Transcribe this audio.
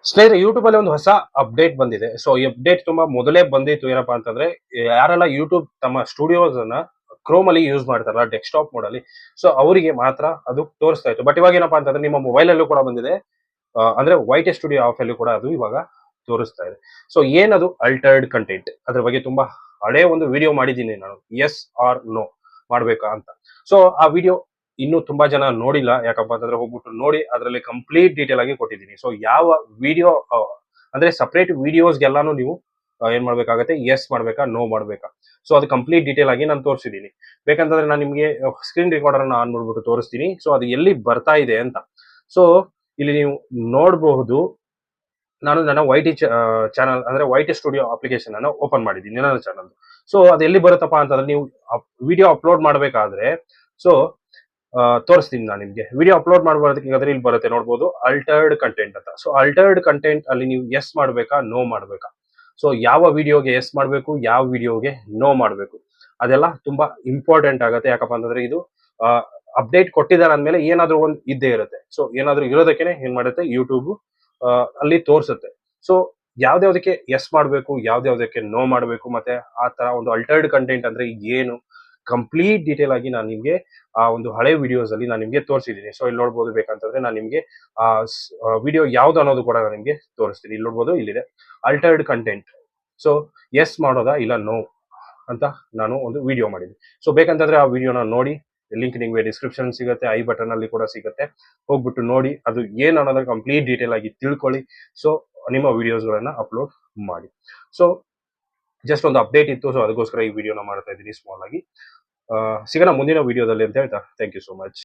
ಸ್ನೇಹಿತರೆ, ಯೂಟ್ಯೂಬ್ ಅಲ್ಲಿ ಒಂದು ಹೊಸ ಅಪ್ಡೇಟ್ ಬಂದಿದೆ. ಸೊ ಈ ಅಪ್ಡೇಟ್ ತುಂಬಾ ಮೊದಲೇ ಬಂದಿತ್ತು. ಏನಪ್ಪಾ ಅಂತಂದ್ರೆ, ಯಾರೆಲ್ಲ ಯೂಟ್ಯೂಬ್ ತಮ್ಮ ಸ್ಟುಡಿಯೋಸ್ ಅನ್ನ ಕ್ರೋಮ್ ಅಲ್ಲಿ ಯೂಸ್ ಮಾಡ್ತಾರಲ್ಲ, ಡೆಸ್ಕ್ಟಾಪ್ ಮೋಡ್ ಅಲ್ಲಿ, ಸೊ ಅವರಿಗೆ ಮಾತ್ರ ಅದು ತೋರಿಸ್ತಾ ಇತ್ತು. ಬಟ್ ಇವಾಗ ಏನಪ್ಪಾ ಅಂತಂದ್ರೆ, ನಿಮ್ಮ ಮೊಬೈಲ್ ಅಲ್ಲೂ ಕೂಡ ಬಂದಿದೆ. ಅಂದ್ರೆ ವೈಟ್ ಸ್ಟುಡಿಯೋ ಆಫ್ ಅಲ್ಲೂ ಕೂಡ ಅದು ಇವಾಗ ತೋರಿಸ್ತಾ ಇದೆ. ಸೊ ಏನದು ಅಲ್ಟರ್ಡ್ ಕಂಟೆಂಟ್, ಅದ್ರ ಬಗ್ಗೆ ತುಂಬಾ ಹಳೆ ಒಂದು ವಿಡಿಯೋ ಮಾಡಿದ್ದೀನಿ ನಾನು, ಎಸ್ ಆರ್ ನೋ ಮಾಡ್ಬೇಕಾ ಅಂತ. ಸೊ ಆ ವಿಡಿಯೋ ಇನ್ನೂ ತುಂಬಾ ಜನ ನೋಡಿಲ್ಲ. ಯಾಕಪ್ಪ ಅಂತಂದ್ರೆ, ಹೋಗ್ಬಿಟ್ಟು ನೋಡಿ, ಅದರಲ್ಲಿ ಕಂಪ್ಲೀಟ್ ಡೀಟೇಲ್ ಆಗಿ ಕೊಟ್ಟಿದ್ದೀನಿ. ಸೊ ಯಾವ ವಿಡಿಯೋ ಅಂದ್ರೆ ಸಪರೇಟ್ ವಿಡಿಯೋಸ್ಗೆಲ್ಲಾನು ನೀವು ಏನ್ ಮಾಡ್ಬೇಕಾಗತ್ತೆ, ಎಸ್ ಮಾಡ್ಬೇಕಾ ನೋ ಮಾಡ್ಬೇಕಾ, ಸೊ ಅದು ಕಂಪ್ಲೀಟ್ ಡೀಟೇಲ್ ಆಗಿ ನಾನು ತೋರಿಸಿದ್ದೀನಿ. ಬೇಕಂತಂದ್ರೆ ನಾನು ನಿಮಗೆ ಸ್ಕ್ರೀನ್ ರೆಕಾರ್ಡರ್ ಅನ್ನ ಆನ್ ಮಾಡ್ಬಿಟ್ಟು ತೋರಿಸ್ತೀನಿ, ಸೊ ಅದು ಎಲ್ಲಿ ಬರ್ತಾ ಇದೆ ಅಂತ. ಸೊ ಇಲ್ಲಿ ನೀವು ನೋಡಬಹುದು, ನಾನು ನನ್ನ ವೈ ಟಿ ಚಾನಲ್ ಅಂದ್ರೆ ವೈ ಟಿ ಸ್ಟುಡಿಯೋ ಅಪ್ಲಿಕೇಶನ್ ಅನ್ನು ಓಪನ್ ಮಾಡಿದ್ದೀನಿ, ನನ್ನ ಚಾನಲ್. ಸೊ ಅದು ಎಲ್ಲಿ ಬರುತ್ತಪ್ಪ ಅಂತಂದ್ರೆ, ನೀವು ವಿಡಿಯೋ ಅಪ್ಲೋಡ್ ಮಾಡಬೇಕಾದ್ರೆ, ಸೊ ತೋರಿಸ್ತೀನಿ ನಾನು ನಿಮ್ಗೆ. ವಿಡಿಯೋ ಅಪ್ಲೋಡ್ ಮಾಡಬಾರ್ದಕ್ಕೆ ಇಲ್ಲಿ ಬರುತ್ತೆ, ನೋಡಬಹುದು ಅಲ್ಟರ್ಡ್ ಕಂಟೆಂಟ್ ಅಂತ. ಸೊ ಅಲ್ಟರ್ಡ್ ಕಂಟೆಂಟ್ ಅಲ್ಲಿ ನೀವು ಎಸ್ ಮಾಡ್ಬೇಕಾ ನೋ ಮಾಡ್ಬೇಕಾ, ಸೊ ಯಾವ ವಿಡಿಯೋಗೆ ಎಸ್ ಮಾಡಬೇಕು, ಯಾವ ವಿಡಿಯೋಗೆ ನೋ ಮಾಡಬೇಕು, ಅದೆಲ್ಲ ತುಂಬಾ ಇಂಪಾರ್ಟೆಂಟ್ ಆಗುತ್ತೆ. ಯಾಕಪ್ಪ ಅಂತಂದ್ರೆ, ಇದು ಅಪ್ಡೇಟ್ ಕೊಟ್ಟಿದ್ದಾರೆ ಅಂದ್ಮೇಲೆ ಏನಾದ್ರೂ ಒಂದು ಇದ್ದೇ ಇರುತ್ತೆ. ಸೊ ಏನಾದ್ರೂ ಇರೋದಕ್ಕೆ ಏನ್ ಮಾಡುತ್ತೆ, ಯೂಟ್ಯೂಬ್ ಅಲ್ಲಿ ತೋರಿಸುತ್ತೆ. ಸೊ ಯಾವ್ದಾವ್ದಕ್ಕೆ ಎಸ್ ಮಾಡಬೇಕು, ಯಾವ್ದಾವ್ದಕ್ಕೆ ನೋ ಮಾಡಬೇಕು, ಮತ್ತೆ ಆ ತರ ಒಂದು ಅಲ್ಟರ್ಡ್ ಕಂಟೆಂಟ್ ಅಂದ್ರೆ ಏನು, ಕಂಪ್ಲೀಟ್ ಡೀಟೇಲ್ ಆಗಿ ನಾನು ನಿಮ್ಗೆ ಆ ಒಂದು ಹಳೆ ವಿಡಿಯೋಸ್ ಅಲ್ಲಿ ನಾನು ನಿಮ್ಗೆ ತೋರಿಸಿದ್ದೀನಿ. ಸೊ ಇಲ್ಲಿ ನೋಡ್ಬೋದು, ಬೇಕಂತಂದ್ರೆ ನಾನು ನಿಮ್ಗೆ ಆ ವಿಡಿಯೋ ಯಾವ್ದು ಅನ್ನೋದು ಕೂಡ ನಾನು ನಿಮ್ಗೆ ತೋರಿಸ್ತೀನಿ. ಇಲ್ಲಿ ನೋಡ್ಬೋದು, ಇಲ್ಲಿದೆ ಅಲ್ಟರ್ಡ್ ಕಂಟೆಂಟ್. ಸೊ ಎಸ್ ಮಾಡೋದಾ ಇಲ್ಲ ನೋ ಅಂತ ನಾನು ಒಂದು ವಿಡಿಯೋ ಮಾಡಿದ್ದೀನಿ. ಸೊ ಬೇಕಂತಂದ್ರೆ ಆ ವಿಡಿಯೋನ ನೋಡಿ, ಲಿಂಕ್ ನಿಮ್ಗೆ ಡಿಸ್ಕ್ರಿಪ್ಷನ್ ಸಿಗುತ್ತೆ, ಐ ಬಟನ್ ಅಲ್ಲಿ ಕೂಡ ಸಿಗುತ್ತೆ. ಹೋಗ್ಬಿಟ್ಟು ನೋಡಿ, ಅದು ಏನ್ ಅನ್ನೋದನ್ನ ಕಂಪ್ಲೀಟ್ ಡೀಟೇಲ್ ಆಗಿ ತಿಳ್ಕೊಳ್ಳಿ. ಸೊ ನಿಮ್ಮ ವಿಡಿಯೋಸ್ ಗಳನ್ನ ಅಪ್ಲೋಡ್ ಮಾಡಿ. ಸೊ ಜಸ್ಟ್ ಒಂದು ಅಪ್ಡೇಟ್ ಇತ್ತು, ಸೊ ಅದಕ್ಕೋಸ್ಕರ ಈ ವಿಡಿಯೋನ ಮಾಡ್ತಾ ಇದ್ದೀನಿ ಸ್ಮಾಲ್ ಆಗಿ. ಸಿಗೋಣ ಮುಂದಿನ ವಿಡಿಯೋದಲ್ಲಿ ಅಂತ ಹೇಳ್ತಾ, ಥ್ಯಾಂಕ್ ಯು ಸೋ ಮಚ್.